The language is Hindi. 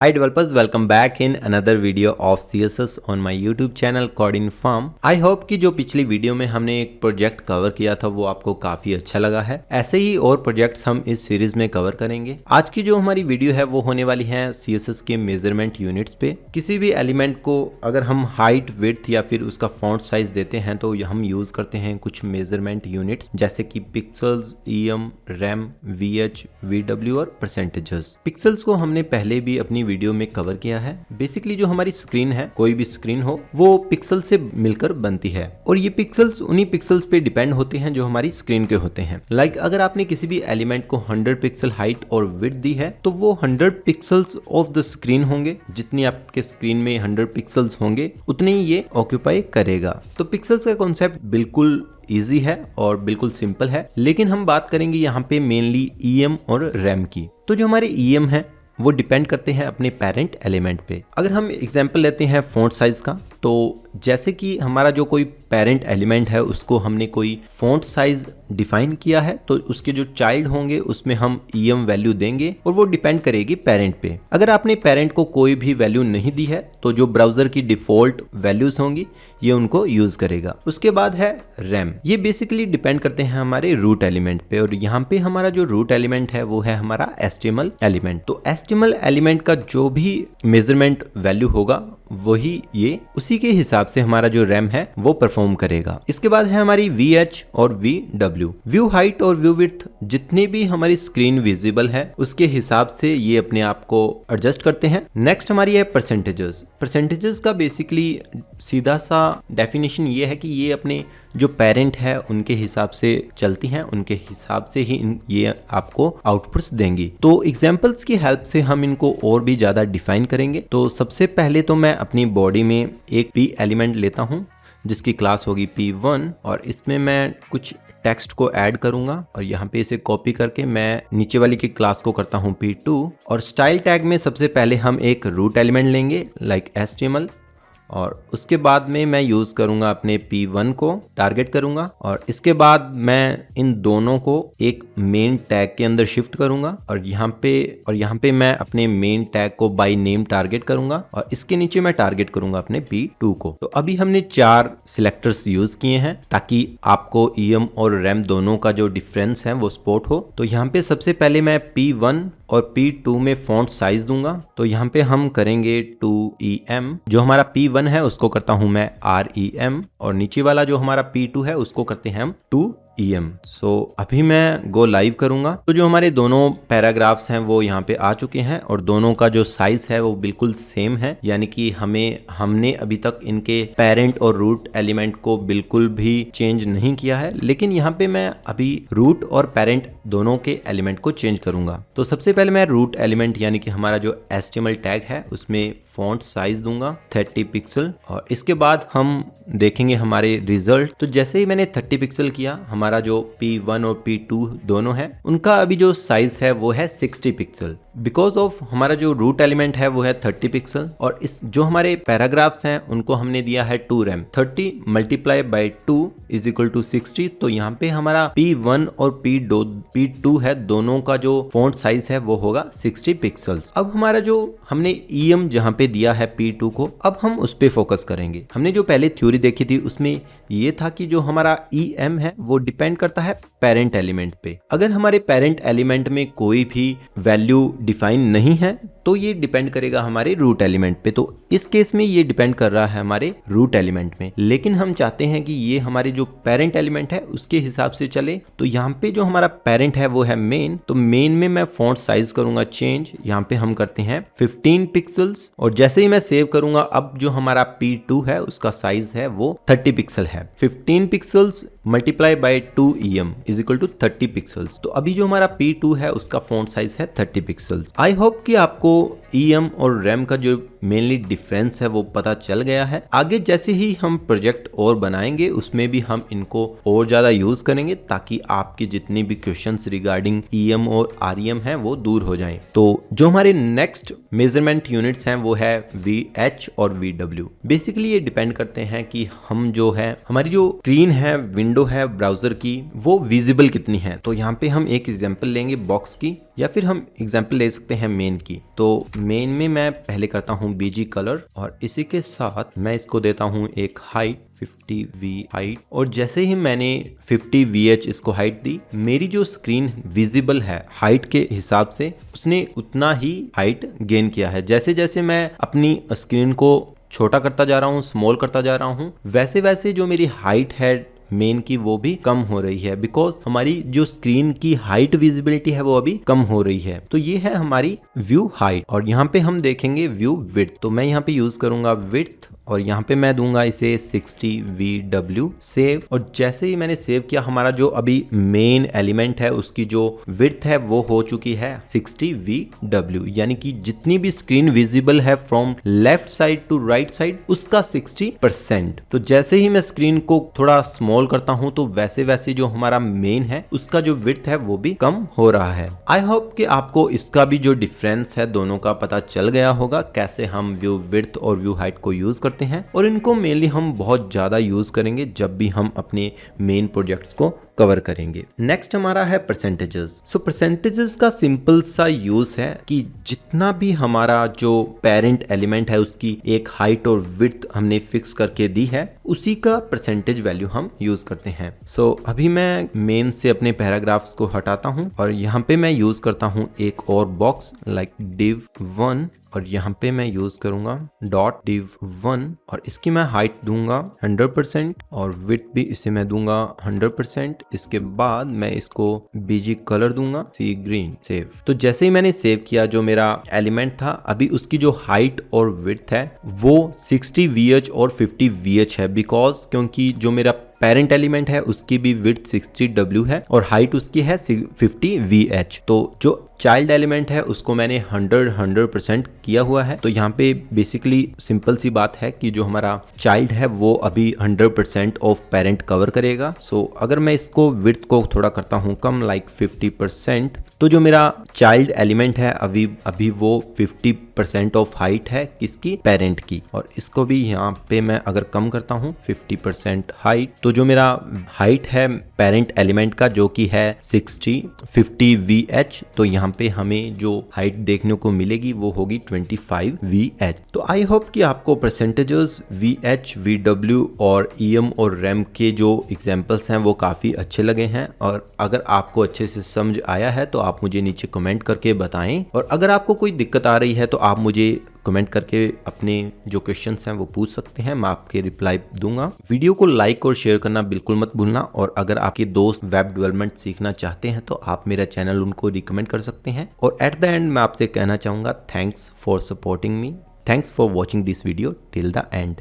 Hi developers, welcome back in another video of CSS on my YouTube channel CodeInFarm। I hope कि जो पिछली वीडियो में हमने एक प्रोजेक्ट कवर किया था वो आपको काफ़ी अच्छा लगा है। ऐसे ही और प्रोजेक्ट्स हम इस सीरीज में कवर करेंगे। आज की जो हमारी वीडियो है वो होने वाली है CSS के मेजरमेंट यूनिट्स पे। किसी भी एलिमेंट को अगर हम हाइट, विड्थ या फिर उसका फॉन्ट साइज देते हैं तो हम यूज़ करते हैं कुछ मेजरमेंट यूनिट्स जैसे कि pixels, EM, RAM, VH, VW और परसेंटेजेस। पिक्सल्स को हमने पहले भी अपनी वीडियो में कवर किया है। बेसिकली जो हमारी स्क्रीन है, कोई भी स्क्रीन हो, वो पिक्सल से मिलकर बनती है और ये पिक्सल्स उन्हीं पिक्सल्स पे डिपेंड होते हैं जो हमारी स्क्रीन के होते हैं। लाइक अगर आपने किसी भी एलिमेंट को 100 पिक्सल हाइट और विड्थ दी है तो वो 100 पिक्सल्स ऑफ द स्क्रीन होंगे। जितनी आपके स्क्रीन में 100 पिक्सल्स होंगे उतने ही ये ऑक्यूपाई करेगा। तो पिक्सल्स का कॉन्सेप्ट बिल्कुल इजी है और बिल्कुल सिंपल है, लेकिन हम बात करेंगे यहाँ पे मेनली EM और रैम की। तो जो हमारे EM है वो डिपेंड करते हैं अपने पेरेंट एलिमेंट पे। अगर हम एग्जांपल लेते हैं फॉन्ट साइज का, तो जैसे कि हमारा जो कोई पेरेंट एलिमेंट है उसको हमने कोई फॉन्ट साइज डिफाइन किया है तो उसके जो चाइल्ड होंगे उसमें हम EM वैल्यू देंगे और वो डिपेंड करेगी पेरेंट पे। अगर आपने पेरेंट को कोई भी वैल्यू नहीं दी है तो जो ब्राउजर की डिफॉल्ट वैल्यूज होंगी ये उनको यूज करेगा। उसके बाद है रैम। ये बेसिकली डिपेंड करते हैं हमारे रूट एलिमेंट पे और यहाँ पे हमारा जो रूट एलिमेंट है वो है हमारा HTML एलिमेंट। तो HTML एलिमेंट का जो भी मेजरमेंट वैल्यू होगा वही ये उसी के हिसाब से हमारा जो रैम है वो परफॉर्म करेगा। इसके बाद है हमारी VH और VW। व्यू हाइट और व्यू विड्थ जितनी भी हमारी स्क्रीन विजिबल है उसके हिसाब से ये अपने आप को एडजस्ट करते हैं। नेक्स्ट हमारी है परसेंटेजेस। परसेंटेजेस का बेसिकली सीधा सा डेफिनेशन ये है कि ये अपने जो पेरेंट है उनके हिसाब से चलती हैं, उनके हिसाब से ही ये आपको आउटपुट्स देंगी। तो एग्जांपल्स की हेल्प से हम इनको और भी ज़्यादा डिफाइन करेंगे। तो सबसे पहले तो मैं अपनी बॉडी में एक P एलिमेंट लेता हूँ जिसकी क्लास होगी P1 और इसमें मैं कुछ टेक्स्ट को ऐड करूंगा और यहाँ पे इसे कॉपी करके मैं नीचे वाली की क्लास को करता हूँ P2 और स्टाइल टैग में सबसे पहले हम एक रूट एलिमेंट लेंगे लाइक HTML और उसके बाद में मैं यूज़ करूंगा अपने P1 को टारगेट करूंगा और इसके बाद मैं इन दोनों को एक मेन टैग के अंदर शिफ्ट करूंगा और यहाँ पे मैं अपने मेन टैग को बाय नेम टारगेट करूंगा और इसके नीचे मैं टारगेट करूंगा अपने P2 को। तो अभी हमने 4 सिलेक्टर्स यूज़ किए हैं ताकि आपको EM और रैम दोनों का जो डिफरेंस है वो स्पॉट हो। तो यहाँ पे सबसे पहले मैं P1 और P2 में फॉन्ट साइज दूंगा। तो यहाँ पे हम करेंगे 2EM। जो हमारा P1 है उसको करता हूं मैं REM और नीचे वाला जो हमारा P2 है उसको करते हैं हम 2EM। अभी मैं गो लाइव करूंगा तो जो हमारे दोनों पैराग्राफ्स हैं वो यहाँ पे आ चुके हैं और दोनों का जो साइज है वो बिल्कुल सेम है, यानी कि हमने अभी तक इनके पेरेंट और रूट एलिमेंट को बिल्कुल भी चेंज नहीं किया है। लेकिन यहाँ पे मैं अभी रूट और पेरेंट दोनों के एलिमेंट को चेंज करूंगा। तो सबसे पहले मैं रूट एलिमेंट यानी कि हमारा जो HTML टैग है उसमें फॉन्ट साइज दूंगा 30 पिक्सल और इसके बाद हम देखेंगे हमारे रिजल्ट। तो जैसे ही मैंने 30 पिक्सल किया, हमारा जो P1 और P2 दोनों है उनका अभी जो साइज है वो है 60 पिक्सल। बिकॉज ऑफ हमारा जो रूट एलिमेंट है वो है 30 पिक्सल और इस जो हमारे पैराग्राफ्स हैं उनको हमने दिया है 2 rem. 30 multiply by 2 is equal to 60। तो यहाँ पे हमारा P1 और P2 है, दोनों का जो फॉन्ट साइज है वो होगा 60 पिक्सल्स। अब हमारा जो हमने EM जहाँ पे दिया है P2 को, अब हम उस पे फोकस करेंगे। हमने जो पहले थ्योरी देखी थी उसमें ये था कि जो हमारा EM है वो डिपेंड करता है पेरेंट एलिमेंट पे। अगर हमारे पेरेंट एलिमेंट में कोई भी वैल्यू डिफाइन नहीं है तो ये डिपेंड करेगा हमारे रूट एलिमेंट पे। तो इस केस में ये डिपेंड कर रहा है हमारे रूट एलिमेंट में, लेकिन हम चाहते हैं कि ये हमारे जो पेरेंट एलिमेंट है उसके हिसाब से चले। तो यहाँ पे जो हमारा पेरेंट है वो है मेन। तो मेन में मैं फॉन्ट साइज करूंगा चेंज, यहाँ पे हम करते हैं 15 पिक्सल्स और जैसे ही मैं सेव करूंगा अब जो हमारा P2 है उसका साइज है वो 30 पिक्सल है। 15 pixels multiply by 2EM is equal to 30 pixels. तो अभी जो हमारा P2 है उसका फॉन्ट साइज है 30 पिक्सल्स। आई होप कि आपको EM और रैम का जो मेनली डिफरेंस है वो पता चल गया है। आगे जैसे ही हम प्रोजेक्ट और बनाएंगे उसमें भी हम इनको और ज्यादा यूज करेंगे ताकि आपके जितने भी क्वेश्चंस रिगार्डिंग EM और REM हैं वो दूर हो जाएं। तो जो हमारे नेक्स्ट मेजरमेंट यूनिट्स हैं वो है VH और VW। बेसिकली ये डिपेंड करते हैं कि हम जो है हमारी जो स्क्रीन है, विंडो है ब्राउजर की, वो विजिबल कितनी है। तो यहाँ पे हम एक एग्जांपल लेंगे बॉक्स की, या फिर हम एग्जांपल ले सकते हैं मेन की। तो मेन में मैं पहले करता हूँ BG कलर और इसी के साथ मैं इसको देता हूँ एक हाइट 50V हाइट, और जैसे ही मैंने 50VH इसको हाइट दी, मेरी जो स्क्रीन विजिबल है हाइट के हिसाब से उसने उतना ही हाइट गेन किया है। जैसे जैसे मैं अपनी स्क्रीन को छोटा करता जा रहा हूँ, स्मॉल करता जा रहा हूँ, वैसे वैसे जो मेरी हाइट है मेन की वो भी कम हो रही है, बिकॉज हमारी जो स्क्रीन की हाइट विजिबिलिटी है वो अभी कम हो रही है। तो ये है हमारी व्यू हाइट। और यहाँ पे हम देखेंगे व्यू विड्थ। तो मैं यहाँ पे यूज करूंगा विड्थ और यहाँ पे मैं दूंगा इसे 60VW सेव। और जैसे ही मैंने सेव किया, हमारा जो अभी मेन एलिमेंट है उसकी जो विड्थ है वो हो चुकी है 60VW, यानी कि जितनी भी स्क्रीन विजिबल है from left side to right side उसका 60%। तो जैसे ही मैं स्क्रीन को थोड़ा स्मॉल करता हूं तो वैसे वैसे जो हमारा मेन है उसका जो विड्थ है वो भी कम हो रहा है। आई होप कि आपको इसका भी जो डिफरेंस है दोनों का पता चल गया होगा, कैसे हम व्यू विड्थ और व्यू हाइट को यूज करते हैं। और इनको मेनली हम बहुत ज्यादा यूज करेंगे जब भी हम अपने मेन प्रोजेक्ट्स को कवर करेंगे। नेक्स्ट हमारा है परसेंटेजेस। सो परसेंटेजेस का सिंपल सा यूज है कि जितना भी हमारा जो पेरेंट एलिमेंट है उसकी एक हाइट और विड्थ हमने फिक्स करके दी है, उसी का परसेंटेज वैल्यू हम यूज करते हैं। सो अभी मैं मेन से अपने पैराग्राफ्स को हटाता हूं और यहाँ पे मैं यूज करता हूं एक और बॉक्स लाइक div1, और यहाँ पे मैं यूज करूंगा .div1 और इसकी मैं हाइट दूंगा 100% और विड्थ भी इसे मैं दूंगा 100%। इसके बाद मैं इसको BG कलर दूंगा सी ग्रीन, सेव। तो जैसे ही मैंने सेव किया, जो मेरा एलिमेंट था अभी उसकी जो हाइट और विड्थ है वो 60VH और 50VH है, बिकॉज क्योंकि जो मेरा पेरेंट एलिमेंट है उसकी भी विड्थ 60W है और हाइट उसकी है 50VH। तो जो चाइल्ड एलिमेंट है उसको मैंने 100% किया हुआ है। तो यहाँ पे बेसिकली सिंपल सी बात है कि जो हमारा चाइल्ड है वो अभी 100% ऑफ पेरेंट कवर करेगा। सो अगर मैं इसको विड्थ को थोड़ा करता हूँ कम, लाइक 50%, तो जो मेरा चाइल्ड एलिमेंट है अभी वो 50% ऑफ हाइट है किसकी, पेरेंट की। और इसको भी यहाँ पे मैं अगर कम करता हूँ 50% हाइट, तो जो मेरा हाइट है पेरेंट एलिमेंट का जो कि है 50VH, तो यहाँ पे हमें जो हाइट देखने को मिलेगी वो होगी 25VH। तो आई होप कि आपको परसेंटेजेस VH, VW और EM और RAM के जो एग्जांपल्स हैं वो काफ़ी अच्छे लगे हैं। और अगर आपको अच्छे से समझ आया है तो आप मुझे नीचे कमेंट करके बताएं, और अगर आपको कोई दिक्कत आ रही है तो आप मुझे कमेंट करके अपने जो क्वेश्चंस हैं वो पूछ सकते हैं, मैं आपके रिप्लाई दूंगा। वीडियो को लाइक और शेयर करना बिल्कुल मत भूलना। और अगर आपके दोस्त वेब डेवलपमेंट सीखना चाहते हैं तो आप मेरा चैनल उनको रिकमेंड कर सकते हैं। और एट द एंड मैं आपसे कहना चाहूँगा, thanks for supporting me, thanks for watching this video till the end.